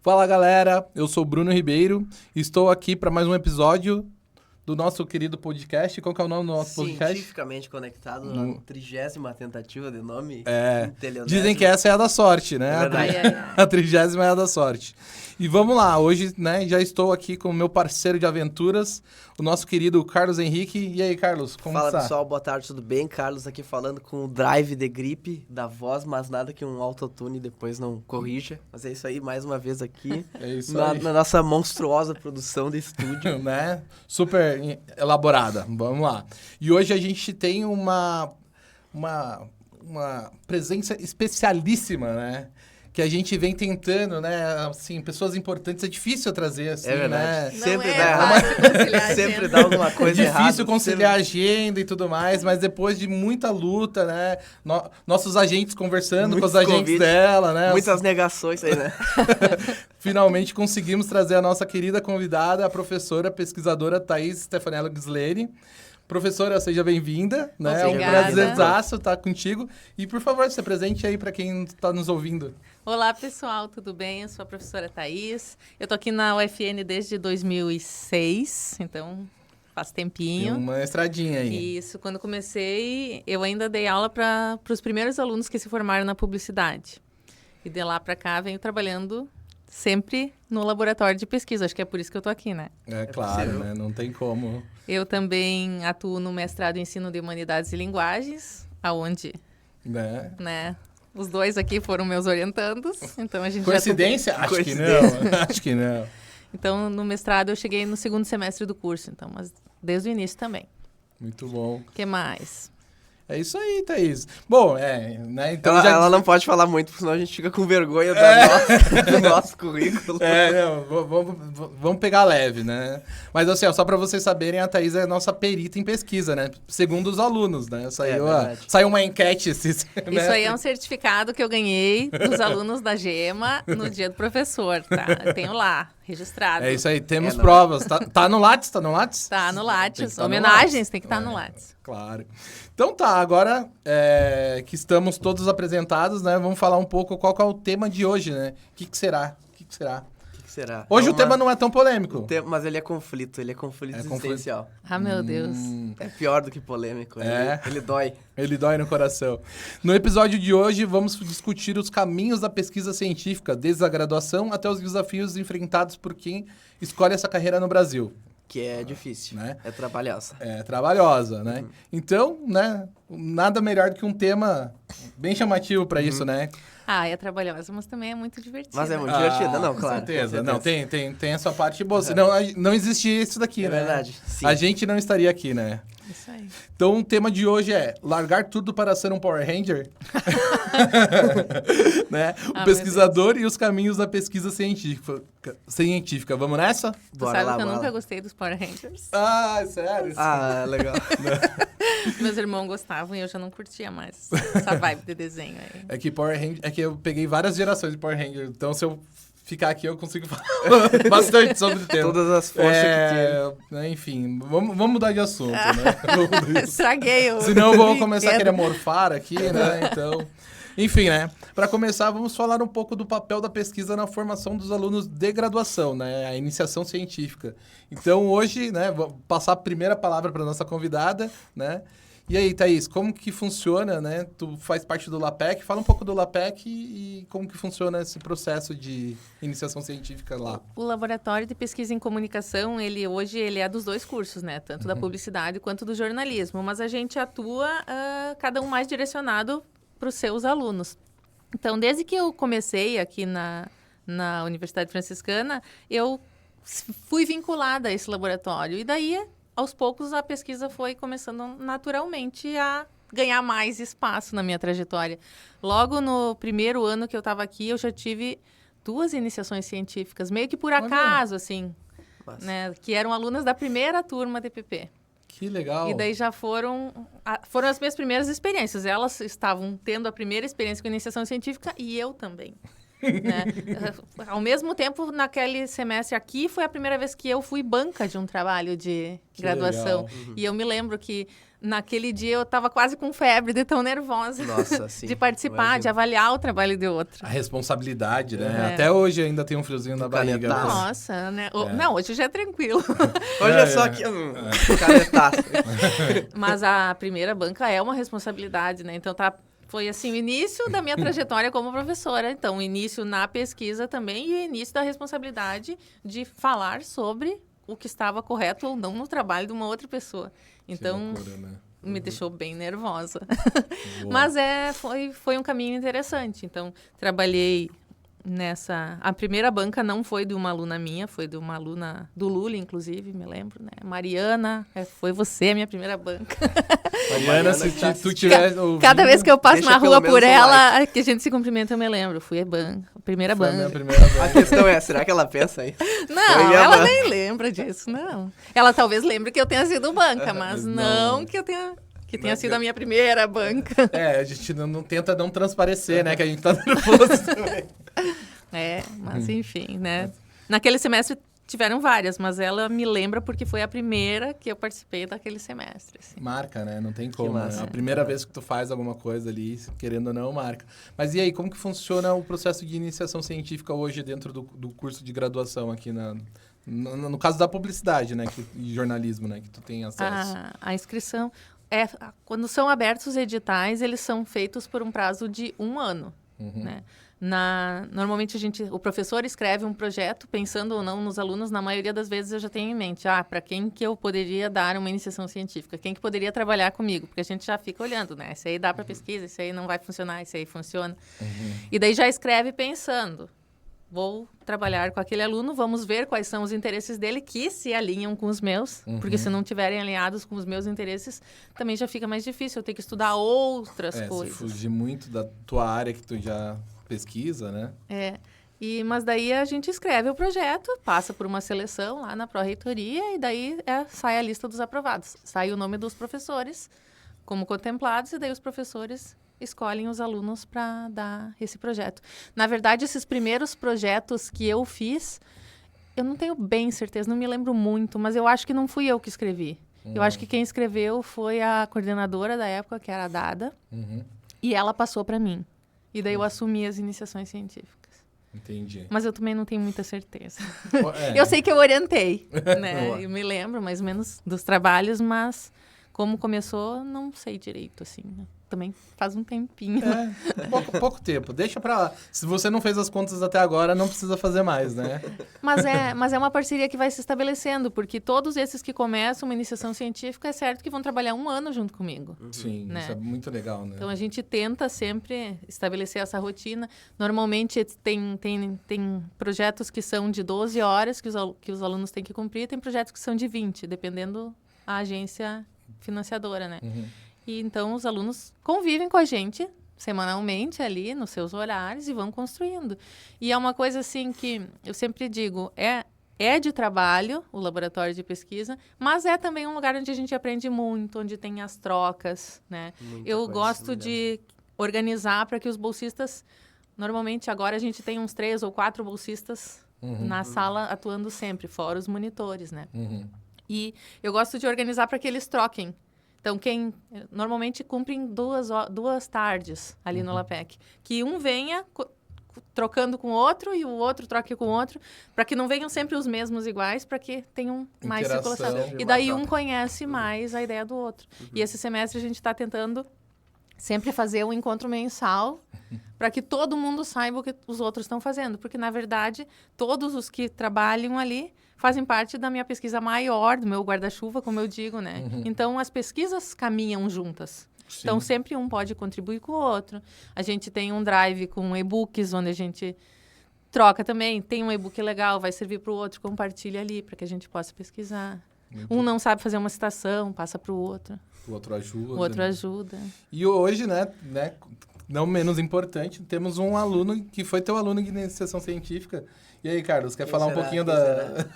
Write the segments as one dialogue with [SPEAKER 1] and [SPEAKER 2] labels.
[SPEAKER 1] Fala galera, eu sou o Bruno Ribeiro e estou aqui para mais um episódio do nosso querido podcast. Qual que é o nome do nosso podcast?
[SPEAKER 2] Cientificamente Conectado, na 30ª tentativa de nome.
[SPEAKER 1] Dizem que essa é a da sorte, né?
[SPEAKER 2] É verdade.
[SPEAKER 1] A 30ª é a da sorte. E vamos lá, hoje, né, já estou aqui com o meu parceiro de aventuras, o nosso querido Carlos Henrique. E aí, Carlos, como
[SPEAKER 2] Fala
[SPEAKER 1] está?
[SPEAKER 2] pessoal, boa tarde, tudo bem? Carlos aqui falando com o drive de gripe da voz, mas nada que um autotune depois não corrija. Mas é isso aí, mais uma vez aqui,
[SPEAKER 1] É isso
[SPEAKER 2] na
[SPEAKER 1] aí.
[SPEAKER 2] nossa monstruosa produção de estúdio.
[SPEAKER 1] Né? Super elaborada. Vamos lá. E hoje a gente tem uma presença especialíssima, né? Que a gente vem tentando, né? Assim, pessoas importantes é difícil trazer, assim,
[SPEAKER 2] É verdade.
[SPEAKER 1] né?
[SPEAKER 2] Sempre
[SPEAKER 3] é
[SPEAKER 2] dá errado.
[SPEAKER 3] fácil conciliar a
[SPEAKER 2] Sempre
[SPEAKER 3] agenda.
[SPEAKER 2] dá alguma
[SPEAKER 1] É
[SPEAKER 2] coisa errada.
[SPEAKER 1] difícil conciliar a agenda e tudo mais, mas depois de muita luta, né? Nossos agentes conversando
[SPEAKER 2] Muitos
[SPEAKER 1] com os agentes
[SPEAKER 2] convites,
[SPEAKER 1] dela, né?
[SPEAKER 2] Muitas negações aí, né?
[SPEAKER 1] Finalmente conseguimos trazer a nossa querida convidada, a professora pesquisadora Thaís Stefanello Ghisleri. Professora, seja bem-vinda, né? É um
[SPEAKER 3] Obrigada.
[SPEAKER 1] prazerzaço estar contigo. E, por favor, se apresente aí para quem está nos ouvindo.
[SPEAKER 3] Olá, pessoal, tudo bem? Eu sou a professora Thaís. Eu tô aqui na UFN desde 2006, então faz
[SPEAKER 1] Tem
[SPEAKER 3] tempinho.
[SPEAKER 1] uma estradinha aí.
[SPEAKER 3] Isso, quando comecei, eu ainda dei aula para os primeiros alunos que se formaram na publicidade. E de lá para cá, venho trabalhando sempre no laboratório de pesquisa. Acho que é por isso que eu tô aqui, né?
[SPEAKER 1] É claro,
[SPEAKER 2] possível.
[SPEAKER 1] né? Não tem como.
[SPEAKER 3] Eu também atuo no mestrado em Ensino de Humanidades e Linguagens, aonde,
[SPEAKER 1] Né?
[SPEAKER 3] os dois aqui foram meus orientandos, então a gente
[SPEAKER 1] Coincidência? Acho que não. Acho que não.
[SPEAKER 3] Então, no mestrado, eu cheguei no segundo semestre do curso, então, mas desde o início também.
[SPEAKER 1] Muito bom.
[SPEAKER 3] O que mais?
[SPEAKER 1] É isso aí, Thaís. Bom, né? Então
[SPEAKER 2] Ela não pode falar muito, porque senão a gente fica com vergonha do nosso currículo.
[SPEAKER 1] Vamos pegar leve, né? Mas assim, ó, só para vocês saberem, a Thaís é a nossa perita em pesquisa, né? Segundo os alunos, né?
[SPEAKER 2] verdade.
[SPEAKER 1] Saiu uma enquete.
[SPEAKER 3] Isso aí é um certificado que eu ganhei dos alunos da GEMA no dia do professor, tá? Eu tenho lá, registrado.
[SPEAKER 1] É isso aí, temos
[SPEAKER 2] não.
[SPEAKER 1] provas. Tá no Lattes? Tá no Lattes?
[SPEAKER 3] Tá no
[SPEAKER 1] Tem que
[SPEAKER 3] Lattes.
[SPEAKER 1] tá no
[SPEAKER 3] Homenagens
[SPEAKER 1] Lattes.
[SPEAKER 3] tem que estar no Lattes.
[SPEAKER 1] Claro. Então tá, agora que estamos todos apresentados, né? Vamos falar um pouco qual que é o tema de hoje, né? O que será?
[SPEAKER 2] O que será?
[SPEAKER 1] Hoje o tema não é tão polêmico.
[SPEAKER 2] Mas ele é conflito existencial.
[SPEAKER 3] Ah, meu Deus.
[SPEAKER 2] É pior do que polêmico.
[SPEAKER 1] É.
[SPEAKER 2] Ele dói.
[SPEAKER 1] Ele dói no coração. No episódio de hoje, vamos discutir os caminhos da pesquisa científica, desde a graduação até os desafios enfrentados por quem escolhe essa carreira no Brasil.
[SPEAKER 2] Que é difícil,
[SPEAKER 1] Né?
[SPEAKER 2] É trabalhosa.
[SPEAKER 1] É trabalhosa, né? Então, né, nada melhor do que um tema bem chamativo para isso, né?
[SPEAKER 3] Ah, é trabalhosa, mas também é muito divertida.
[SPEAKER 2] Mas é muito divertida, não,
[SPEAKER 1] com
[SPEAKER 2] claro.
[SPEAKER 1] certeza.
[SPEAKER 2] com
[SPEAKER 1] Não, tem a sua parte boa. Senão não existia isso daqui,
[SPEAKER 2] É
[SPEAKER 1] né?
[SPEAKER 2] verdade, sim.
[SPEAKER 1] A gente não estaria aqui, né?
[SPEAKER 3] Isso aí.
[SPEAKER 1] Então, o tema de hoje é largar tudo para ser um Power Ranger? Né? O
[SPEAKER 3] meu
[SPEAKER 1] pesquisador e os caminhos da pesquisa científica. Vamos nessa?
[SPEAKER 3] Tu
[SPEAKER 2] Bora
[SPEAKER 3] sabe
[SPEAKER 2] lá,
[SPEAKER 3] que eu
[SPEAKER 2] bora
[SPEAKER 3] nunca
[SPEAKER 2] lá.
[SPEAKER 3] gostei dos Power Rangers.
[SPEAKER 1] Ah, sério?
[SPEAKER 2] Ah, legal.
[SPEAKER 3] Meus irmãos gostavam e eu já não curtia mais essa vibe de desenho aí.
[SPEAKER 1] É que Power Ranger, é que eu peguei várias gerações de Power Ranger, então se eu ficar aqui eu consigo falar bastante sobre o tema.
[SPEAKER 2] Todas as forças que
[SPEAKER 1] né, enfim, vamos mudar de assunto, né? Vamos mudar de assunto.
[SPEAKER 3] Estraguei o
[SPEAKER 1] Senão eu vou começar a
[SPEAKER 3] brinquedo.
[SPEAKER 1] querer morfar aqui, né? Então, enfim, né? Para começar, vamos falar um pouco do papel da pesquisa na formação dos alunos de graduação, né? A iniciação científica. Então, hoje, né, vou passar a primeira palavra para nossa convidada, né? E aí, Thaís, como que funciona, né? Tu faz parte do LAPEC, fala um pouco do LAPEC e como que funciona esse processo de iniciação científica lá.
[SPEAKER 3] O Laboratório de Pesquisa em Comunicação, hoje ele é dos dois cursos, né? Tanto da publicidade quanto do jornalismo. Mas a gente atua, cada um mais direcionado para os seus alunos. Então, desde que eu comecei aqui na Universidade Franciscana, eu fui vinculada a esse laboratório. E daí, aos poucos, a pesquisa foi começando naturalmente a ganhar mais espaço na minha trajetória. Logo no primeiro ano que eu estava aqui, eu já tive 2 iniciações científicas, meio que por acaso, assim,
[SPEAKER 2] Massa.
[SPEAKER 3] né? Que eram alunas da primeira turma de PP.
[SPEAKER 1] Que legal.
[SPEAKER 3] E daí já foram as minhas primeiras experiências. Elas estavam tendo a primeira experiência com iniciação científica e eu também. Né? Ao mesmo tempo, naquele semestre aqui, foi a primeira vez que eu fui banca de um trabalho de
[SPEAKER 1] Que
[SPEAKER 3] graduação.
[SPEAKER 1] legal.
[SPEAKER 3] E eu me lembro que naquele dia eu estava quase com febre, de tão nervosa.
[SPEAKER 2] Nossa, sim.
[SPEAKER 3] De participar,
[SPEAKER 2] Imagino.
[SPEAKER 3] de avaliar o trabalho de outro.
[SPEAKER 1] A responsabilidade, né?
[SPEAKER 3] É.
[SPEAKER 1] Até hoje ainda tem um friozinho na barriga.
[SPEAKER 2] Canetaço.
[SPEAKER 3] Nossa, né? Não, hoje já é tranquilo.
[SPEAKER 2] Hoje é só que... Canetaço.
[SPEAKER 3] Mas a primeira banca é uma responsabilidade, né? Então, foi assim, o início da minha trajetória como professora. Então, o início na pesquisa também e o início da responsabilidade de falar sobre o que estava correto ou não no trabalho de uma outra pessoa. Então,
[SPEAKER 1] loucura, né?
[SPEAKER 3] me deixou bem nervosa.
[SPEAKER 1] Boa.
[SPEAKER 3] Mas foi um caminho interessante. Então, trabalhei nessa... A primeira banca não foi de uma aluna minha, foi de uma aluna do Lula, inclusive, me lembro, né? Mariana, foi você a minha primeira banca.
[SPEAKER 1] Mariana, se tu tiver ouvindo,
[SPEAKER 3] Cada vez que eu passo
[SPEAKER 2] deixa
[SPEAKER 3] na
[SPEAKER 2] pelo
[SPEAKER 3] rua
[SPEAKER 2] menos
[SPEAKER 3] por
[SPEAKER 2] um
[SPEAKER 3] ela, que a gente se cumprimenta, eu me lembro. Fui a primeira
[SPEAKER 1] foi a minha
[SPEAKER 3] banca.
[SPEAKER 1] primeira banca.
[SPEAKER 2] A questão é, será que ela pensa aí?
[SPEAKER 3] Não,
[SPEAKER 2] Foi minha
[SPEAKER 3] ela
[SPEAKER 2] banca.
[SPEAKER 3] nem lembra disso, não. Ela talvez lembre que eu tenha sido banca, mas
[SPEAKER 1] Não.
[SPEAKER 3] não que eu tenha... Que tenha sido a minha primeira banca.
[SPEAKER 1] É, a gente não tenta não transparecer, né? Que a gente tá nervoso também.
[SPEAKER 3] Mas enfim, né? Naquele semestre tiveram várias, mas ela me lembra porque foi a primeira que eu participei daquele semestre. Assim.
[SPEAKER 1] Marca, né? Não tem como.
[SPEAKER 2] massa.
[SPEAKER 1] É a primeira vez que tu faz alguma coisa ali, querendo ou não, marca. Mas e aí, como que funciona o processo de iniciação científica hoje dentro do curso de graduação aqui no caso da publicidade, né? E jornalismo, né? Que tu tem acesso.
[SPEAKER 3] A inscrição... quando são abertos os editais, eles são feitos por um prazo de 1 ano, né? Normalmente o professor escreve um projeto, pensando ou não nos alunos, na maioria das vezes eu já tenho em mente, para quem que eu poderia dar uma iniciação científica, quem que poderia trabalhar comigo, porque a gente já fica olhando, né? Esse aí dá para pesquisa, esse aí não vai funcionar, esse aí funciona. E daí já escreve pensando, vou trabalhar com aquele aluno, vamos ver quais são os interesses dele que se alinham com os meus, porque se não tiverem alinhados com os meus interesses, também já fica mais difícil, eu tenho que estudar outras coisas.
[SPEAKER 1] Se fugir muito da tua área que tu já pesquisa, né?
[SPEAKER 3] Mas daí a gente escreve o projeto, passa por uma seleção lá na pró-reitoria e daí sai a lista dos aprovados. Sai o nome dos professores como contemplados e daí os professores escolhem os alunos para dar esse projeto. Na verdade, esses primeiros projetos que eu fiz, eu não tenho bem certeza, não me lembro muito, mas eu acho que não fui eu que escrevi. Eu acho que quem escreveu foi a coordenadora da época, que era a Dada, e ela passou para mim. E daí eu assumi as iniciações científicas.
[SPEAKER 1] Entendi.
[SPEAKER 3] Mas eu também não tenho muita certeza.
[SPEAKER 1] É.
[SPEAKER 3] Eu sei que eu orientei, né? Eu me lembro mais ou menos dos trabalhos, mas como começou, não sei direito, assim, né? Também faz um tempinho.
[SPEAKER 1] Pouco tempo. Deixa pra lá. Se você não fez as contas até agora, não precisa fazer mais, né?
[SPEAKER 3] Mas é uma parceria que vai se estabelecendo, porque todos esses que começam uma iniciação científica, é certo que vão trabalhar 1 ano junto comigo.
[SPEAKER 1] Sim,
[SPEAKER 3] né?
[SPEAKER 1] isso é muito legal, né?
[SPEAKER 3] Então, a gente tenta sempre estabelecer essa rotina. Normalmente, tem projetos que são de 12 horas que os alunos têm que cumprir, tem projetos que são de 20, dependendo da agência financiadora, né? E então, os alunos convivem com a gente semanalmente ali, nos seus horários, e vão construindo. E é uma coisa, assim, que eu sempre digo, é de trabalho, o laboratório de pesquisa, mas é também um lugar onde a gente aprende muito, onde tem as trocas, né? Eu gosto de organizar para que os bolsistas... Normalmente, agora, a gente tem uns 3 ou 4 bolsistas na sala atuando sempre, fora os monitores, né? E eu gosto de organizar para que eles troquem. Então, normalmente cumprem 2 tardes ali no LAPEC. Que um venha trocando com o outro e o outro troque com o outro, para que não venham sempre os mesmos iguais, para que tenham mais circulação. E daí um conhece mais a ideia do outro. E esse semestre a gente está tentando sempre fazer um encontro mensal para que todo mundo saiba o que os outros estão fazendo. Porque, na verdade, todos os que trabalham ali fazem parte da minha pesquisa maior, do meu guarda-chuva, como eu digo, né? Então, as pesquisas caminham juntas. Sim. Então, sempre um pode contribuir com o outro. A gente tem um drive com e-books, onde a gente troca também. Tem um e-book legal, vai servir para o outro, compartilha ali, para que a gente possa pesquisar. Um não sabe fazer uma citação, passa para o outro.
[SPEAKER 1] O outro ajuda.
[SPEAKER 3] O outro ajuda.
[SPEAKER 1] E hoje, né, não menos importante, temos um aluno que foi teu aluno de iniciação científica. E aí, Carlos, quer falar um pouquinho da...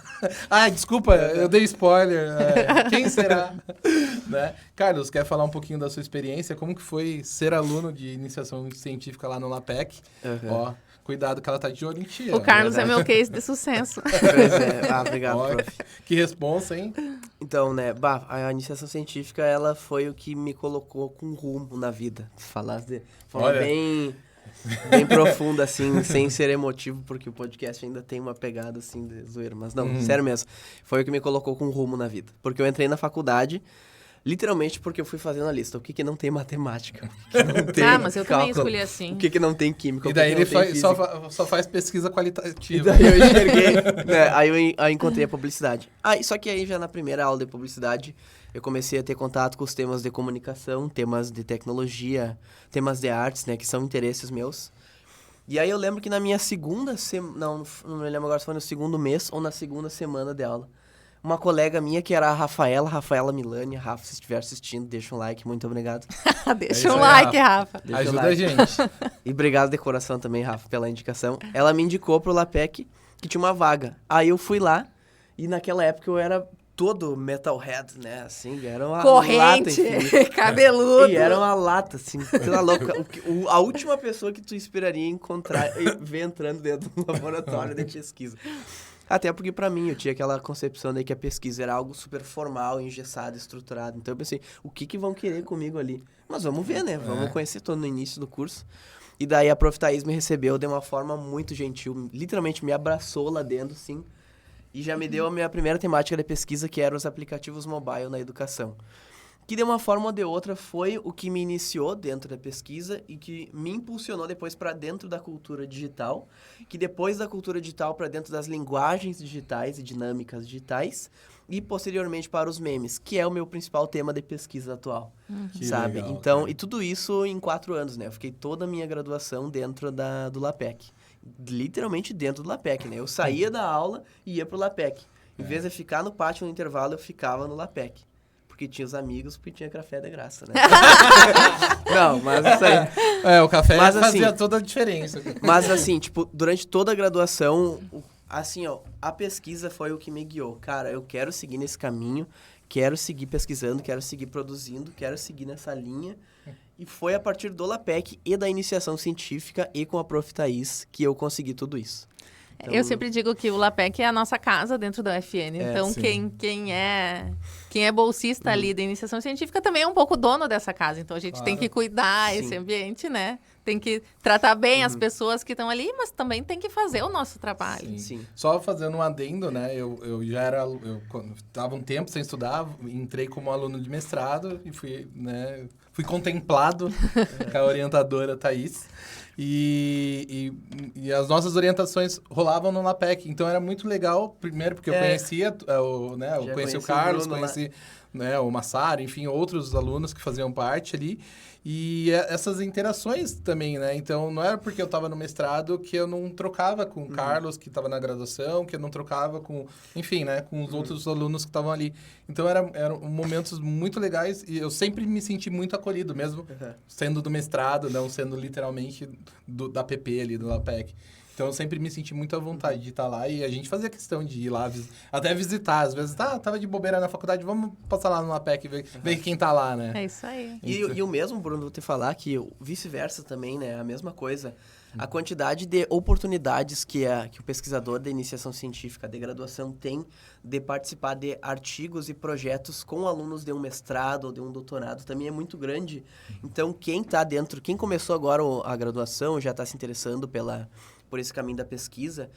[SPEAKER 1] Desculpa, eu dei spoiler. Quem será? Né? Carlos, quer falar um pouquinho da sua experiência? Como que foi ser aluno de iniciação científica lá no LAPEC? Ó, cuidado que ela tá de olho em ti.
[SPEAKER 3] O Carlos é meu case de sucesso.
[SPEAKER 2] Obrigado, prof.
[SPEAKER 1] Que responsa, hein?
[SPEAKER 2] Então, né, a iniciação científica, ela foi o que me colocou com rumo na vida. Falar de forma
[SPEAKER 1] Olha.
[SPEAKER 2] bem profunda, assim, sem ser emotivo, porque o podcast ainda tem uma pegada, assim, de zoeira. Mas não, sério mesmo, foi o que me colocou com rumo na vida. Porque eu entrei na faculdade, literalmente porque eu fui fazendo a lista. O que não tem matemática? O que não tem
[SPEAKER 3] mas eu também
[SPEAKER 2] cálculo?
[SPEAKER 3] escolhi assim.
[SPEAKER 2] O que não tem química?
[SPEAKER 1] E
[SPEAKER 2] O
[SPEAKER 1] daí
[SPEAKER 2] que
[SPEAKER 1] ele
[SPEAKER 2] não tem
[SPEAKER 1] só faz pesquisa
[SPEAKER 2] E
[SPEAKER 1] qualitativa.
[SPEAKER 2] daí eu enxerguei, né? Aí eu encontrei a publicidade. Só que aí já na primeira aula de publicidade, eu comecei a ter contato com os temas de comunicação, temas de tecnologia, temas de artes, né? Que são interesses meus. E aí eu lembro que na minha segunda semana, não me lembro agora se foi no segundo mês ou na segunda semana de aula, uma colega minha, que era a Rafaela Milani. Rafa, se estiver assistindo, deixa um like, muito obrigado.
[SPEAKER 3] Deixa
[SPEAKER 1] isso
[SPEAKER 3] um
[SPEAKER 1] aí,
[SPEAKER 3] like, Rafa.
[SPEAKER 2] Deixa o
[SPEAKER 1] Ajuda
[SPEAKER 2] like.
[SPEAKER 1] a gente.
[SPEAKER 2] E obrigado de coração também, Rafa, pela indicação. Ela me indicou pro LAPEC que tinha uma vaga. Aí eu fui lá e naquela época eu era todo metalhead, né? Assim, era uma lata
[SPEAKER 3] Corrente,
[SPEAKER 2] infinita.
[SPEAKER 3] cabeludo.
[SPEAKER 2] E era uma lata, assim, pela louca. A última pessoa que tu esperaria encontrar e ver entrando dentro do laboratório de pesquisa. Até porque, pra mim, eu tinha aquela concepção de que a pesquisa era algo super formal, engessado, estruturado. Então, eu pensei, o que vão querer comigo ali? Mas vamos ver, né? Vamos conhecer todo no início do curso. E daí a Prof. Thaís me recebeu de uma forma muito gentil. Literalmente me abraçou lá dentro, assim. E já me deu a minha primeira temática de pesquisa, que eram os aplicativos mobile na educação. Que de uma forma ou de outra foi o que me iniciou dentro da pesquisa e que me impulsionou depois para dentro da cultura digital, que depois da cultura digital para dentro das linguagens digitais e dinâmicas digitais e posteriormente para os memes, que é o meu principal tema de pesquisa atual,
[SPEAKER 1] Que
[SPEAKER 2] sabe?
[SPEAKER 1] legal,
[SPEAKER 2] Então,
[SPEAKER 1] cara.
[SPEAKER 2] e tudo isso em 4 anos, né? Eu fiquei toda a minha graduação dentro do LAPEC, literalmente dentro do LAPEC, né? Eu saía da aula e ia pro LAPEC. Em vez de ficar no pátio no intervalo, eu ficava no LAPEC. Porque tinha os amigos, porque tinha café de graça, né? Não, mas isso aí.
[SPEAKER 1] O café
[SPEAKER 2] Mas,
[SPEAKER 1] fazia
[SPEAKER 2] assim,
[SPEAKER 1] toda a diferença.
[SPEAKER 2] Mas assim, tipo, durante toda a graduação, assim, ó, a pesquisa foi o que me guiou. Cara, eu quero seguir nesse caminho, quero seguir pesquisando, quero seguir produzindo, quero seguir nessa linha. E foi a partir do LAPEC e da iniciação científica e com a Prof. Thaís que eu consegui tudo isso. Então,
[SPEAKER 3] Eu sempre digo que o LAPEC é a nossa casa dentro da UFN. Então,
[SPEAKER 1] sim.
[SPEAKER 3] quem é bolsista ali da iniciação científica também é um pouco dono dessa casa. Então, a gente tem que cuidar
[SPEAKER 2] Sim.
[SPEAKER 3] esse ambiente, né? Tem que tratar bem as pessoas que estão ali, mas também tem que fazer o nosso trabalho.
[SPEAKER 2] Sim.
[SPEAKER 1] Só fazendo um adendo, né? Eu já era... Eu estava um tempo sem estudar, entrei como aluno de mestrado e fui contemplado com a orientadora Thaís. E as nossas orientações rolavam no LAPEC. Então, era muito legal, primeiro, porque eu conhecia, eu conheci o Carlos, conheci o Massaro, enfim, outros alunos que faziam parte ali. E essas interações também, né? Então, não era porque eu estava no mestrado que eu não trocava com o Carlos, que estava na graduação, que eu não trocava com, enfim, né? Com os outros alunos que estavam ali. Então, eram momentos muito legais e eu sempre me senti muito acolhido, mesmo sendo do mestrado, não sendo literalmente da PP ali, do LAPEC. Então, eu sempre me senti muito à vontade de estar lá e a gente fazia questão de ir lá, até visitar. Às vezes, tava de bobeira na faculdade, vamos passar lá no LAPEC e ver quem tá lá, né?
[SPEAKER 3] É isso aí.
[SPEAKER 2] E o mesmo, Bruno, vou te falar que vice-versa também, né? A mesma coisa. A quantidade de oportunidades que o pesquisador da iniciação científica de graduação tem de participar de artigos e projetos com alunos de um mestrado ou de um doutorado também é muito grande. Então, quem está dentro, quem começou agora a graduação, já está se interessando por esse caminho da pesquisa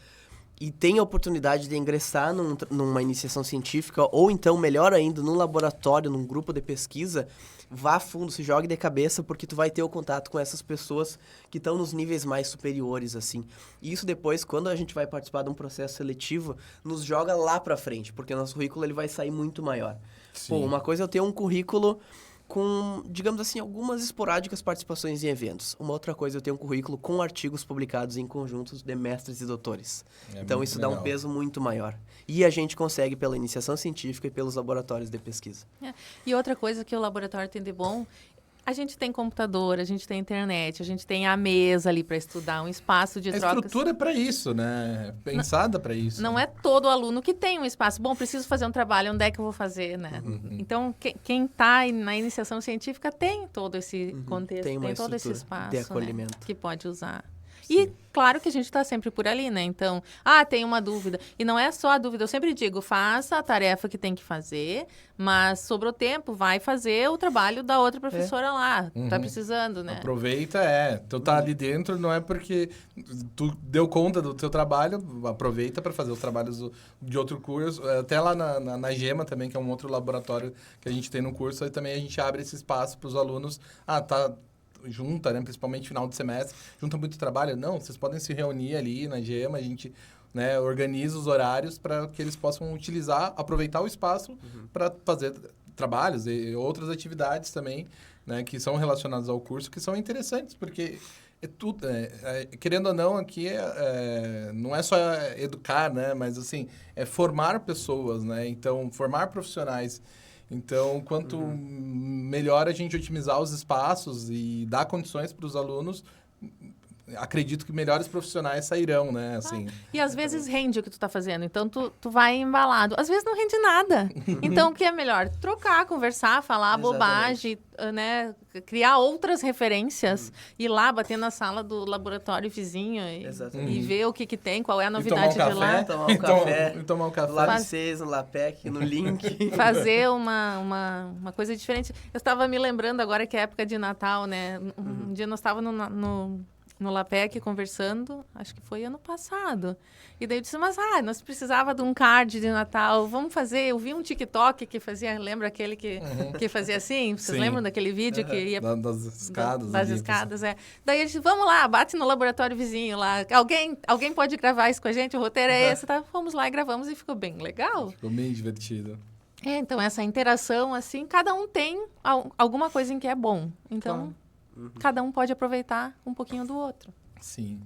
[SPEAKER 2] e tem a oportunidade de ingressar numa iniciação científica ou então, melhor ainda, num laboratório, num grupo de pesquisa, vá a fundo, se jogue de cabeça, porque tu vai ter o contato com essas pessoas que estão nos níveis mais superiores, assim. E isso depois, quando a gente vai participar de um processo seletivo, nos joga lá pra frente, porque o nosso currículo ele vai sair muito maior.
[SPEAKER 1] Sim.
[SPEAKER 2] Pô, uma coisa é eu ter um currículo com, digamos assim, algumas esporádicas participações em eventos. Uma outra coisa, eu tenho um currículo com artigos publicados em conjuntos de mestres e doutores. Então, isso dá um peso muito maior. E a gente consegue pela iniciação científica e pelos laboratórios de pesquisa.
[SPEAKER 3] E outra coisa que o laboratório tem de bom, a gente tem computador, a gente tem internet, a gente tem a mesa ali para estudar, um espaço de trocas.
[SPEAKER 1] A estrutura é para isso, né? Pensada para isso.
[SPEAKER 3] Não é todo aluno que tem um espaço. Bom, preciso fazer um trabalho, onde é que eu vou fazer, né? Então, quem está na iniciação científica tem todo esse contexto,
[SPEAKER 2] tem uma
[SPEAKER 3] todo esse
[SPEAKER 2] estrutura
[SPEAKER 3] espaço,
[SPEAKER 2] de acolhimento.
[SPEAKER 3] né, que pode usar. E claro que a gente está sempre por ali, né? Então, tem uma dúvida. E não é só a dúvida, eu sempre digo, faça a tarefa que tem que fazer, mas sobrou tempo, vai fazer o trabalho da outra professora lá. Tá precisando, né?
[SPEAKER 1] Aproveita, tu tá ali dentro, não é porque tu deu conta do teu trabalho, aproveita para fazer os trabalhos de outro curso. Até lá na Gema também, que é um outro laboratório que a gente tem no curso, aí também a gente abre esse espaço para os alunos. Junta, né? Principalmente final de semestre, junta muito trabalho. Não, vocês podem se reunir ali na Gema, a gente, né, organiza os horários para que eles possam aproveitar o espaço para fazer trabalhos e outras atividades também, né, que são relacionadas ao curso, que são interessantes, porque tudo, querendo ou não, aqui não é só educar, né, mas assim, é formar pessoas, né, então formar profissionais. Então, quanto melhor a gente otimizar os espaços e dar condições para os alunos, acredito que melhores profissionais sairão, né? Assim.
[SPEAKER 3] E às vezes rende o que tu tá fazendo, então tu vai embalado. Às vezes não rende nada. Então, o que é melhor? Trocar, conversar, falar bobagem, né? Criar outras referências, ir lá, bater na sala do laboratório vizinho e ver o que tem, qual é a novidade de lá.
[SPEAKER 2] Tomar um café. Lá vocês, no LAPEC, no Link.
[SPEAKER 3] Fazer uma coisa diferente. Eu estava me lembrando agora que é época de Natal, né? Um dia nós estávamos no LAPEC conversando, acho que foi ano passado. E daí eu disse, mas nós precisava de um card de Natal, vamos fazer. Eu vi um TikTok que fazia, lembra aquele que fazia assim? Vocês lembram daquele vídeo que ia...
[SPEAKER 1] Das escadas.
[SPEAKER 3] Das escadas, Daí eu disse, vamos lá, bate no laboratório vizinho lá. Alguém pode gravar isso com a gente? O roteiro é esse, tá? Fomos lá e gravamos e ficou bem legal.
[SPEAKER 1] Ficou bem divertido.
[SPEAKER 3] Então essa interação, assim, cada um tem alguma coisa em que é bom. Então... Cada um pode aproveitar um pouquinho do outro.
[SPEAKER 1] Sim.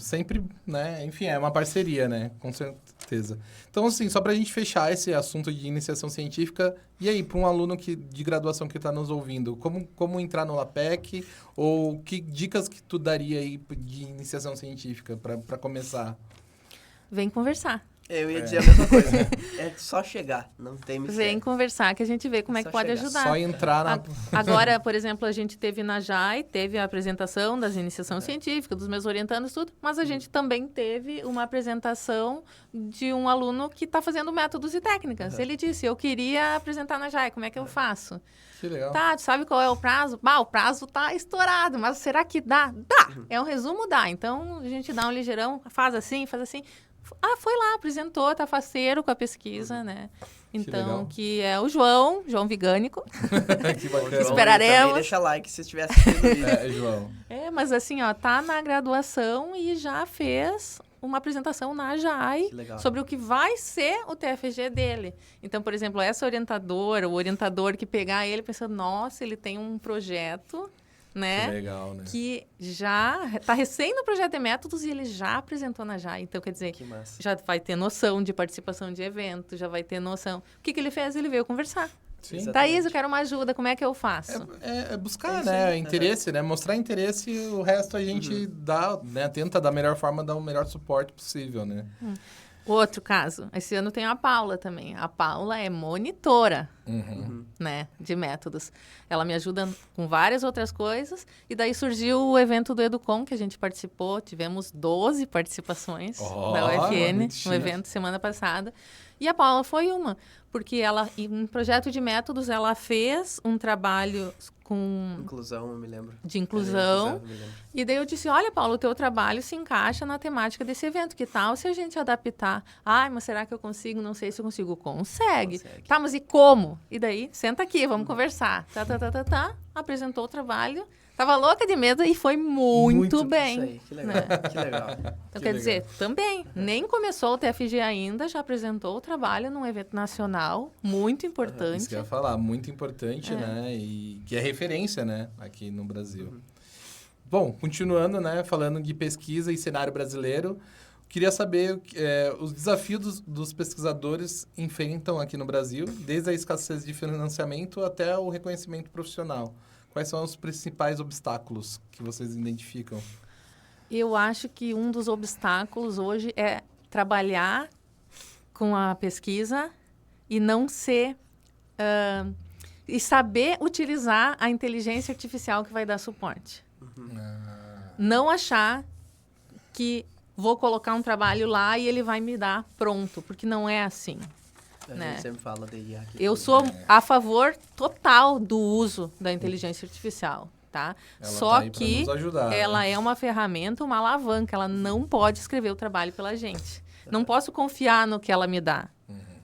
[SPEAKER 1] Sempre, né? Enfim, é uma parceria, né? Com certeza. Então, assim, só para a gente fechar esse assunto de iniciação científica, e aí, para um aluno de graduação que está nos ouvindo, como entrar no LAPEC? Ou que dicas que tu daria aí de iniciação científica para começar?
[SPEAKER 3] Vem conversar.
[SPEAKER 2] Eu ia dizer a mesma coisa. É só chegar, não tem mistério.
[SPEAKER 3] Vem conversar que a gente vê como é que pode ajudar.
[SPEAKER 1] Só entrar na...
[SPEAKER 3] Agora, por exemplo, a gente teve na JAI, teve a apresentação das iniciações científicas, dos meus orientandos, tudo, mas a gente também teve uma apresentação de um aluno que está fazendo métodos e técnicas. Ele disse, eu queria apresentar na JAI, como é que eu faço?
[SPEAKER 1] Que legal.
[SPEAKER 3] Tá, tu sabe qual é o prazo? O prazo tá estourado, mas será que dá? Dá! É um resumo, dá. Então, a gente dá um ligeirão, faz assim, faz assim... foi lá, apresentou, tá faceiro com a pesquisa, né? Então, que é o João Vigânico.
[SPEAKER 1] Que bacana.
[SPEAKER 3] Esperaremos.
[SPEAKER 2] Também deixa like se estiver assistindo isso.
[SPEAKER 1] João.
[SPEAKER 3] Mas assim, tá na graduação e já fez uma apresentação na JAI sobre o que vai ser o TFG dele. Então, por exemplo, essa orientadora, o orientador que pegar ele pensando, nossa, ele tem um projeto... né?
[SPEAKER 1] Que legal, né?
[SPEAKER 3] Que já está recém no projeto de métodos e ele já apresentou na JAI. Então, quer dizer, já vai ter noção de participação de evento, já vai ter noção. O que ele fez? Ele veio conversar.
[SPEAKER 1] Sim.
[SPEAKER 3] Thaís, eu quero uma ajuda, como é que eu faço?
[SPEAKER 1] É buscar, né? Interesse, né? Mostrar interesse e o resto a gente dá, né? Tenta da melhor forma dar o melhor suporte possível, né?
[SPEAKER 3] Outro caso, esse ano tem a Paula também. A Paula é monitora, né, de métodos. Ela me ajuda com várias outras coisas. E daí surgiu o evento do Educom, que a gente participou. Tivemos 12 participações da UFN no evento semana passada. E a Paula foi uma, porque ela, em projeto de métodos, ela fez um trabalho com...
[SPEAKER 2] Inclusão, eu me lembro.
[SPEAKER 3] De inclusão. E daí eu disse, olha, Paulo, o teu trabalho se encaixa na temática desse evento. Que tal se a gente adaptar? Mas será que eu consigo? Não sei se eu consigo. Consegue. Tá, mas e como? E daí, senta aqui, vamos conversar. Apresentou o trabalho. Tava louca de medo e foi muito bem.
[SPEAKER 2] Isso aí, que legal.
[SPEAKER 3] Né?
[SPEAKER 2] Que legal.
[SPEAKER 3] Então, quer dizer, também, nem começou o TFG ainda, já apresentou o trabalho num evento nacional, muito importante.
[SPEAKER 1] Isso que eu ia falar, muito importante, né? E que é referência, né? Aqui no Brasil. Bom, continuando, né? Falando de pesquisa e cenário brasileiro, queria saber os desafios dos pesquisadores enfrentam aqui no Brasil, desde a escassez de financiamento até o reconhecimento profissional. Quais são os principais obstáculos que vocês identificam?
[SPEAKER 3] Eu acho que um dos obstáculos hoje é trabalhar com a pesquisa e não ser... e saber utilizar a inteligência artificial que vai dar suporte. não achar que vou colocar um trabalho lá e ele vai me dar pronto, porque não é assim.
[SPEAKER 2] A
[SPEAKER 3] Né?
[SPEAKER 2] gente sempre fala da IA aqui.
[SPEAKER 3] Eu sou a favor total do uso da inteligência artificial, tá?
[SPEAKER 1] Ela
[SPEAKER 3] Só
[SPEAKER 1] tá aí pra
[SPEAKER 3] que
[SPEAKER 1] nos ajudar,
[SPEAKER 3] ela
[SPEAKER 1] né?
[SPEAKER 3] é uma ferramenta, uma alavanca, ela não pode escrever o trabalho pela gente. Não posso confiar no que ela me dá.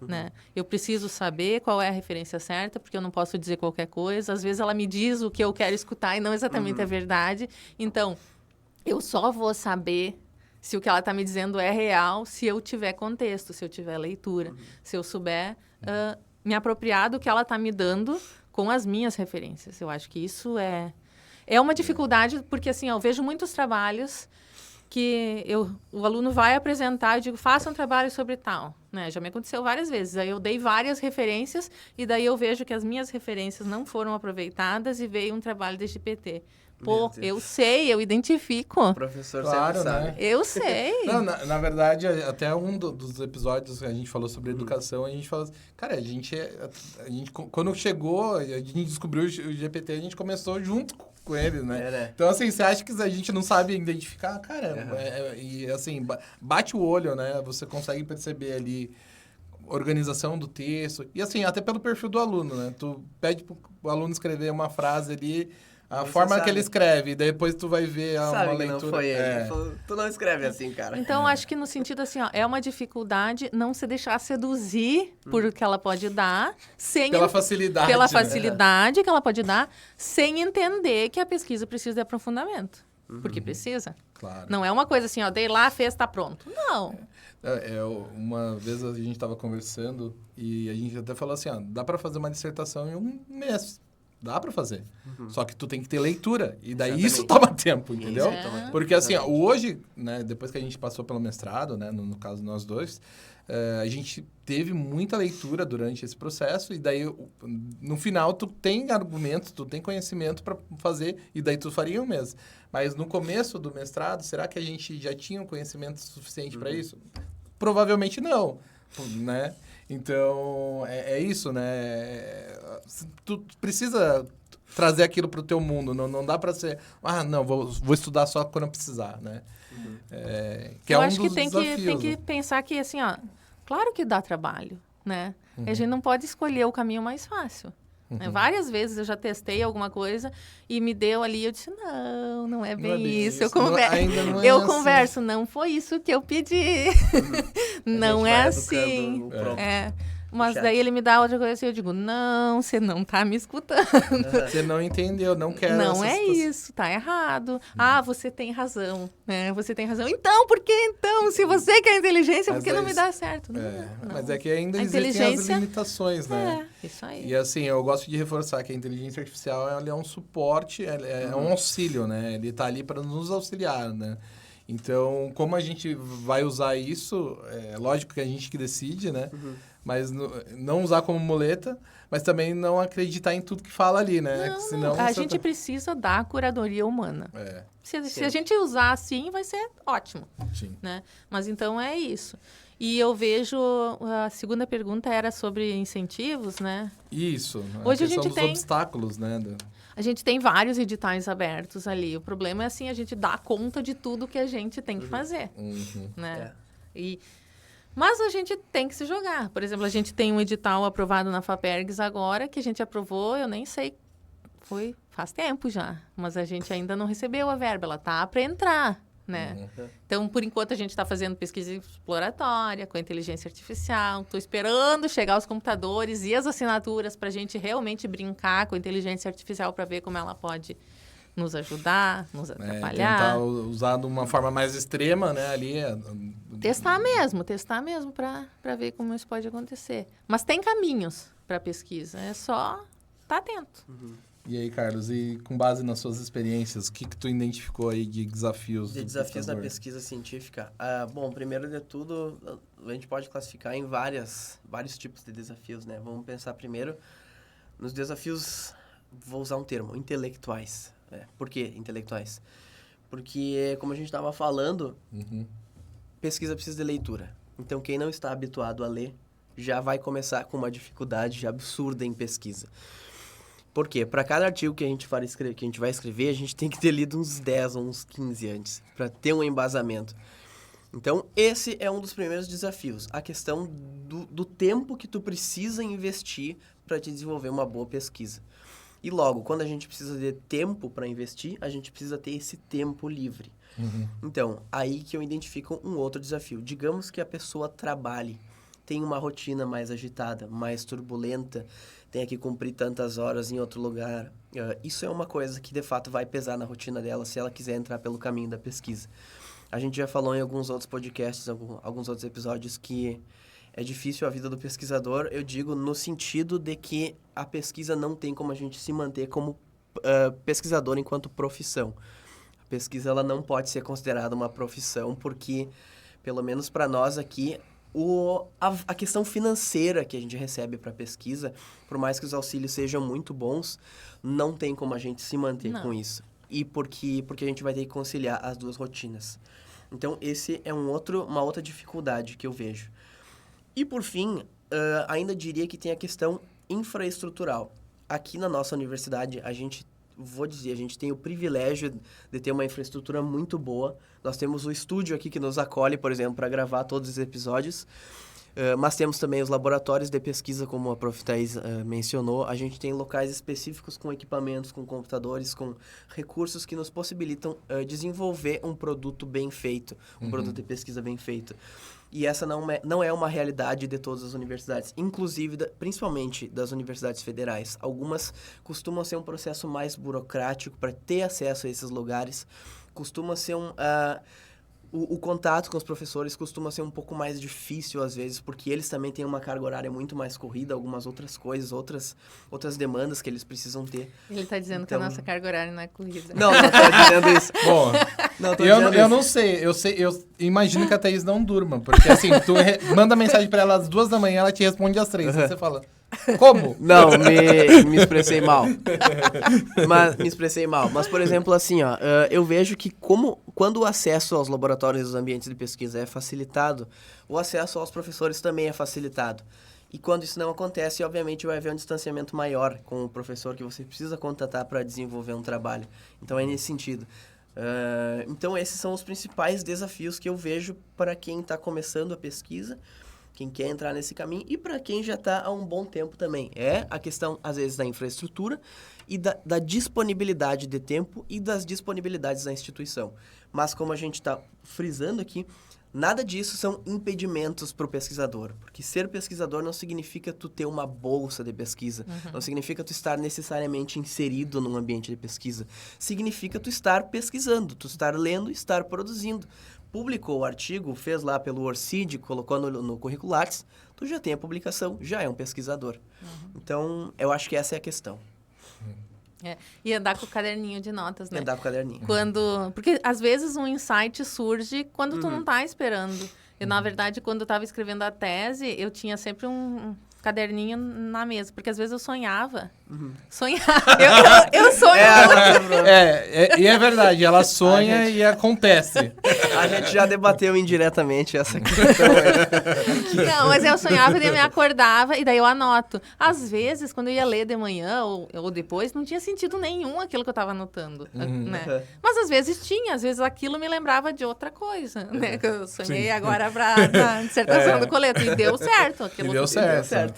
[SPEAKER 3] Né? Eu preciso saber qual é a referência certa, porque eu não posso dizer qualquer coisa. Às vezes ela me diz o que eu quero escutar e não exatamente a verdade. Então, eu só vou saber se o que ela está me dizendo é real, se eu tiver contexto, se eu tiver leitura, se eu souber me apropriar do que ela está me dando com as minhas referências. Eu acho que isso é uma dificuldade, porque assim, eu vejo muitos trabalhos que o aluno vai apresentar, eu digo, faça um trabalho sobre tal. Né? Já me aconteceu várias vezes. Aí eu dei várias referências e daí eu vejo que as minhas referências não foram aproveitadas e veio um trabalho de GPT. Pô, eu sei, eu identifico.
[SPEAKER 2] O professor
[SPEAKER 1] Claro,
[SPEAKER 2] sempre sabe.
[SPEAKER 1] né?
[SPEAKER 3] Eu sei.
[SPEAKER 1] Não, na verdade, até dos episódios que a gente falou sobre educação, a gente falou assim, cara, a gente quando chegou, a gente descobriu o GPT, a gente começou junto com ele, né?
[SPEAKER 2] É, né?
[SPEAKER 1] Então, assim, você acha que a gente não sabe identificar? Cara, e assim, bate o olho, né? Você consegue perceber ali organização do texto. E assim, até pelo perfil do aluno, né? Tu pede pro aluno escrever uma frase ali, a
[SPEAKER 2] Você
[SPEAKER 1] forma que
[SPEAKER 2] sabe.
[SPEAKER 1] ele escreve, daí depois tu vai ver
[SPEAKER 2] Sabe
[SPEAKER 1] uma
[SPEAKER 2] que
[SPEAKER 1] leitura.
[SPEAKER 2] não foi ele.
[SPEAKER 1] É.
[SPEAKER 2] Ele falou, tu não escreve assim, cara.
[SPEAKER 3] Então, acho que no sentido assim, ó, é uma dificuldade não se deixar seduzir por o que ela pode dar, sem
[SPEAKER 1] Pela facilidade.
[SPEAKER 3] pela
[SPEAKER 1] né?
[SPEAKER 3] facilidade que ela pode dar, sem entender que a pesquisa precisa de aprofundamento. Porque precisa.
[SPEAKER 1] Claro.
[SPEAKER 3] Não é uma coisa assim, ó, dei lá, fez, tá pronto. Não.
[SPEAKER 1] Uma vez a gente estava conversando e a gente até falou assim, ó, dá para fazer uma dissertação em um mês. Dá para fazer. Só que tu tem que ter leitura. E daí isso toma tempo, entendeu?
[SPEAKER 3] É.
[SPEAKER 1] Porque assim, ó, hoje, né, depois que a gente passou pelo mestrado, né, no caso nós dois, a gente teve muita leitura durante esse processo e daí no final tu tem argumentos, tu tem conhecimento para fazer e daí tu faria o mesmo. Mas no começo do mestrado, será que a gente já tinha um conhecimento suficiente para isso? Provavelmente não, né? Então, é isso, né? Tu precisa trazer aquilo para o teu mundo. Não dá para ser... não, vou estudar só quando eu precisar, né? Que
[SPEAKER 3] Eu
[SPEAKER 1] é um
[SPEAKER 3] acho que
[SPEAKER 1] dos
[SPEAKER 3] tem
[SPEAKER 1] desafios.
[SPEAKER 3] que pensar que, assim, ó, claro que dá trabalho, né? A gente não pode escolher o caminho mais fácil. Né? Várias vezes eu já testei alguma coisa e me deu ali, eu disse, não é bem isso. Eu converso, não foi isso que eu pedi. Não é assim. Mas daí ele me dá outra coisa e eu digo, não, você não tá me escutando.
[SPEAKER 1] Você não entendeu, não quer
[SPEAKER 3] Não é isso, tá errado. Você tem razão, né? Você tem razão. Então, por que então? Se você quer inteligência, por que não me dá certo? Não.
[SPEAKER 1] Mas é que ainda
[SPEAKER 3] A
[SPEAKER 1] existem as
[SPEAKER 3] inteligência-
[SPEAKER 1] limitações, né?
[SPEAKER 3] Isso aí.
[SPEAKER 1] E assim, eu gosto de reforçar que a inteligência artificial ela é um suporte, é um auxílio, né? Ele está ali para nos auxiliar, né? Então, como a gente vai usar isso, é lógico que a gente que decide, né? Mas não usar como muleta, mas também não acreditar em tudo que fala ali, né?
[SPEAKER 3] Não,
[SPEAKER 1] Senão
[SPEAKER 3] a
[SPEAKER 1] você
[SPEAKER 3] gente precisa da curadoria humana.
[SPEAKER 1] É,
[SPEAKER 3] Se a gente usar assim, vai ser ótimo,
[SPEAKER 1] sim.
[SPEAKER 3] né? Mas então é isso. E eu vejo, a segunda pergunta era sobre incentivos, né?
[SPEAKER 1] Isso.
[SPEAKER 3] Hoje a
[SPEAKER 1] questão
[SPEAKER 3] gente
[SPEAKER 1] dos
[SPEAKER 3] tem-
[SPEAKER 1] obstáculos, né?
[SPEAKER 3] A gente tem vários editais abertos ali. O problema é assim, a gente dar conta de tudo que a gente tem que fazer, né? Mas a gente tem que se jogar. Por exemplo, a gente tem um edital aprovado na FAPERGS agora, que a gente aprovou, eu nem sei, faz tempo já, mas a gente ainda não recebeu a verba, ela tá para entrar, né? Então, por enquanto, a gente está fazendo pesquisa exploratória com a inteligência artificial, estou esperando chegar os computadores e as assinaturas para a gente realmente brincar com a inteligência artificial para ver como ela pode nos ajudar, nos atrapalhar.
[SPEAKER 1] Tentar usar de uma forma mais extrema, né? Ali.
[SPEAKER 3] Testar mesmo para ver como isso pode acontecer. Mas tem caminhos para pesquisa, é só estar atento.
[SPEAKER 1] E aí, Carlos, e com base nas suas experiências, o que tu identificou aí de desafios?
[SPEAKER 2] De
[SPEAKER 1] do
[SPEAKER 2] desafios na
[SPEAKER 1] pesquisador?
[SPEAKER 2] pesquisa científica? Bom, primeiro de tudo, a gente pode classificar em vários tipos de desafios, né? Vamos pensar primeiro nos desafios, vou usar um termo, intelectuais. Por que intelectuais? Porque, como a gente estava falando, pesquisa precisa de leitura. Então, quem não está habituado a ler já vai começar com uma dificuldade absurda em pesquisa. Por quê? Para cada artigo que a gente vai escrever, a gente tem que ter lido uns 10 ou uns 15 antes, para ter um embasamento. Então, esse é um dos primeiros desafios, a questão do tempo que tu precisa investir para te desenvolver uma boa pesquisa. E logo, quando a gente precisa de tempo para investir, a gente precisa ter esse tempo livre. Então, aí que eu identifico um outro desafio. Digamos que a pessoa trabalhe, tem uma rotina mais agitada, mais turbulenta, tenha que cumprir tantas horas em outro lugar. Isso é uma coisa que, de fato, vai pesar na rotina dela se ela quiser entrar pelo caminho da pesquisa. A gente já falou em alguns outros podcasts, alguns outros episódios, que é difícil a vida do pesquisador, eu digo no sentido de que a pesquisa não tem como a gente se manter como pesquisador enquanto profissão. A pesquisa ela não pode ser considerada uma profissão porque, pelo menos para nós aqui, a questão financeira que a gente recebe para a pesquisa, por mais que os auxílios sejam muito bons, não tem como a gente se manter com isso. E porque a gente vai ter que conciliar as duas rotinas. Então, esse é uma outra dificuldade que eu vejo. E, por fim, ainda diria que tem a questão infraestrutural. Aqui na nossa universidade, a gente tem o privilégio de ter uma infraestrutura muito boa. Nós temos o estúdio aqui que nos acolhe, por exemplo, para gravar todos os episódios. Mas temos também os laboratórios de pesquisa, como a Prof. Thaís mencionou. A gente tem locais específicos com equipamentos, com computadores, com recursos que nos possibilitam desenvolver um produto bem feito, um produto de pesquisa bem feito. E essa não é uma realidade de todas as universidades, inclusive, principalmente das universidades federais. Algumas costumam ser um processo mais burocrático para ter acesso a esses lugares. Costuma ser o contato com os professores costuma ser um pouco mais difícil, às vezes, porque eles também têm uma carga horária muito mais corrida, algumas outras coisas, outras demandas que eles precisam ter.
[SPEAKER 3] Ele está dizendo que a nossa carga horária não é corrida.
[SPEAKER 2] Não estou dizendo isso.
[SPEAKER 1] Bom, eu não sei. Eu imagino que a Thaís não durma, porque assim, tu manda mensagem para ela às 2 da manhã, ela te responde às 3. Aí você fala, como?
[SPEAKER 2] Não, me expressei mal. Mas, por exemplo, assim, eu vejo que quando o acesso aos laboratórios e aos ambientes de pesquisa é facilitado, o acesso aos professores também é facilitado. E quando isso não acontece, obviamente vai haver um distanciamento maior com o professor que você precisa contatar para desenvolver um trabalho. Então é nesse sentido. Então esses são os principais desafios que eu vejo para quem está começando a pesquisa, quem quer entrar nesse caminho, e para quem já está há um bom tempo também. É a questão, às vezes, da infraestrutura e da disponibilidade de tempo e das disponibilidades da instituição. Mas, como a gente está frisando aqui, nada disso são impedimentos para o pesquisador. Porque ser pesquisador não significa tu ter uma bolsa de pesquisa. Não significa tu estar necessariamente inserido num ambiente de pesquisa. Significa tu estar pesquisando, tu estar lendo, estar produzindo. Publicou o artigo, fez lá pelo ORCID, colocou no Currículo Lattes, tu já tem a publicação, já é um pesquisador. Então, eu acho que essa é a questão.
[SPEAKER 3] E andar com o caderninho de notas, né?
[SPEAKER 2] Andar com o caderninho.
[SPEAKER 3] Porque, às vezes, um insight surge quando tu não tá esperando. Eu, na verdade, quando eu estava escrevendo a tese, eu tinha sempre um caderninho na mesa, porque às vezes eu sonhava. Eu sonho muito.
[SPEAKER 1] E é verdade, ela sonha e acontece.
[SPEAKER 2] A gente já debateu indiretamente essa questão.
[SPEAKER 3] Não, mas eu sonhava e daí eu me acordava e daí eu anoto. Às vezes, quando eu ia ler de manhã ou depois, não tinha sentido nenhum aquilo que eu estava anotando, né? Mas às vezes tinha, às vezes aquilo me lembrava de outra coisa, né? Que eu sonhei agora na dissertação do Coleto e deu certo. Aquilo
[SPEAKER 1] deu certo.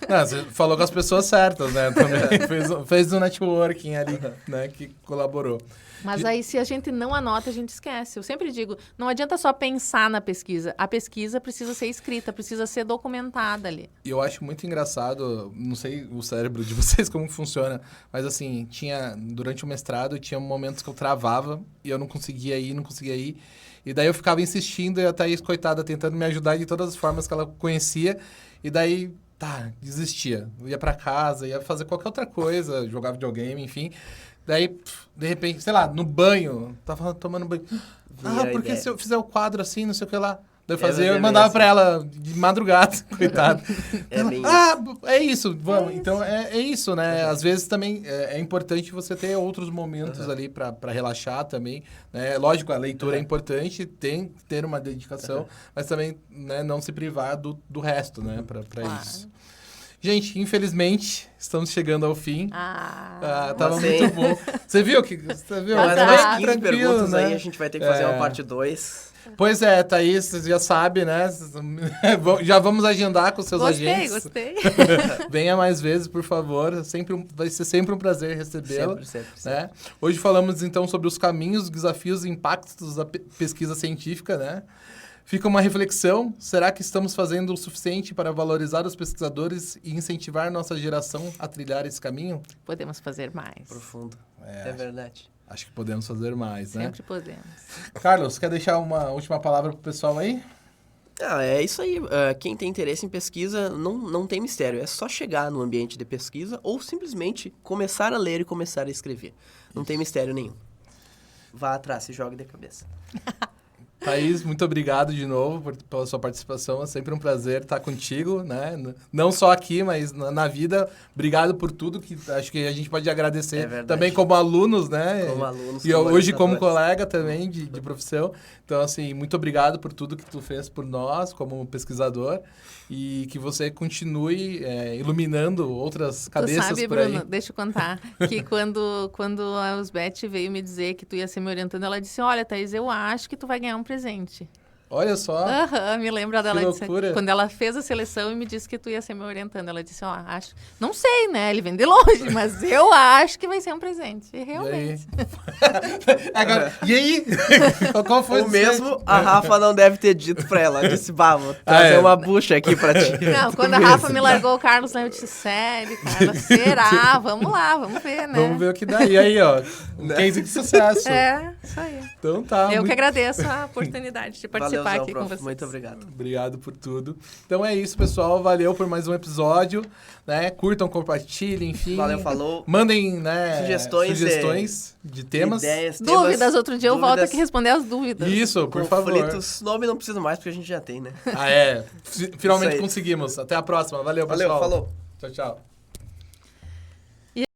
[SPEAKER 1] Não, você falou com as pessoas certas, né? Também fez um networking ali, né? Que colaborou.
[SPEAKER 3] Mas aí, se a gente não anota, a gente esquece. Eu sempre digo, não adianta só pensar na pesquisa. A pesquisa precisa ser escrita, precisa ser documentada ali.
[SPEAKER 1] E eu acho muito engraçado, não sei o cérebro de vocês como funciona, mas assim, durante o mestrado, tinha momentos que eu travava e eu não conseguia ir. E daí eu ficava insistindo e a Thaís, coitada, tentando me ajudar de todas as formas que ela conhecia. E daí, desistia. Eu ia pra casa, ia fazer qualquer outra coisa, jogar videogame, enfim. Daí, de repente, sei lá, no banho, tava tomando banho. Porque se eu fizer o quadro assim, não sei o que lá. Daí eu fazia, eu mandava pra ela de madrugada, coitada. É isso, vamos. Então, é isso, né? Às vezes também é importante você ter outros momentos ali pra relaxar também. Né? Lógico, a leitura é importante, tem que ter uma dedicação, mas também, né, não se privar do resto, né? Pra isso. Gente, infelizmente, estamos chegando ao fim. Tava
[SPEAKER 2] Mas
[SPEAKER 1] muito bom. Você viu?
[SPEAKER 2] Mais
[SPEAKER 3] Tá
[SPEAKER 2] umas
[SPEAKER 3] bem
[SPEAKER 2] 15
[SPEAKER 1] tranquilo,
[SPEAKER 2] perguntas
[SPEAKER 1] né?
[SPEAKER 2] aí, a gente vai ter que fazer uma parte 2.
[SPEAKER 1] Pois é, Thaís, você já sabe, né? Já vamos agendar com seus agentes.
[SPEAKER 3] Gostei.
[SPEAKER 1] Venha mais vezes, por favor. Vai ser sempre um prazer recebê-la.
[SPEAKER 2] Sempre.
[SPEAKER 1] Né? Hoje falamos, então, sobre os caminhos, desafios e impactos da pesquisa científica, né? Fica uma reflexão. Será que estamos fazendo o suficiente para valorizar os pesquisadores e incentivar nossa geração a trilhar esse caminho?
[SPEAKER 3] Podemos fazer mais.
[SPEAKER 2] Profundo. É verdade.
[SPEAKER 1] Acho que podemos fazer mais, né?
[SPEAKER 3] Sempre podemos.
[SPEAKER 1] Carlos, quer deixar uma última palavra pro pessoal aí?
[SPEAKER 2] É isso aí. Quem tem interesse em pesquisa, não tem mistério. É só chegar no ambiente de pesquisa ou simplesmente começar a ler e começar a escrever. Não tem mistério nenhum. Vá atrás, se jogue de cabeça.
[SPEAKER 1] Thaís, muito obrigado de novo pela sua participação. É sempre um prazer estar contigo, né? Não só aqui, mas na vida. Obrigado por tudo, que acho que a gente pode agradecer também como alunos, né?
[SPEAKER 2] Como alunos.
[SPEAKER 1] E hoje como colega também de profissão. Então, assim, muito obrigado por tudo que tu fez por nós como pesquisador e que você continue iluminando outras cabeças
[SPEAKER 3] tu sabe,
[SPEAKER 1] por aí.
[SPEAKER 3] Bruno, deixa eu contar, que quando a Elsbeth veio me dizer que tu ia ser me orientando, ela disse, olha, Thaís, eu acho que tu vai ganhar um presente.
[SPEAKER 1] Olha só.
[SPEAKER 3] Me lembra dela.
[SPEAKER 1] Que loucura.
[SPEAKER 3] Quando ela fez a seleção e me disse que tu ia ser me orientando. Ela disse, acho... Não sei, né? Ele vem de longe, mas eu acho que vai ser um presente. E realmente.
[SPEAKER 1] Agora, e aí? Qual foi
[SPEAKER 2] o mesmo, a Rafa não deve ter dito pra ela. Ela disse, vou trazer uma bucha aqui pra ti.
[SPEAKER 3] Não, quando a Rafa me largou o Carlos, eu disse, sério, cara, será? Vamos lá, vamos ver, né?
[SPEAKER 1] Vamos ver o que dá. E aí, ó, um case de sucesso.
[SPEAKER 3] Isso aí.
[SPEAKER 1] Então tá.
[SPEAKER 3] Eu que agradeço a oportunidade de participar aqui com vocês.
[SPEAKER 2] Muito obrigado.
[SPEAKER 1] Obrigado por tudo. Então é isso, pessoal. Valeu por mais um episódio. Né? Curtam, compartilhem, enfim.
[SPEAKER 2] Valeu, falou.
[SPEAKER 1] Mandem, né,
[SPEAKER 2] sugestões
[SPEAKER 1] de temas.
[SPEAKER 2] Ideias,
[SPEAKER 3] dúvidas. Outro dia eu volto aqui responder as dúvidas.
[SPEAKER 1] Isso, por favor.
[SPEAKER 2] Conflitos. Nome não precisa mais, porque a gente já tem, né?
[SPEAKER 1] Finalmente conseguimos. Até a próxima. Valeu, pessoal.
[SPEAKER 2] Valeu, falou.
[SPEAKER 1] Tchau, tchau.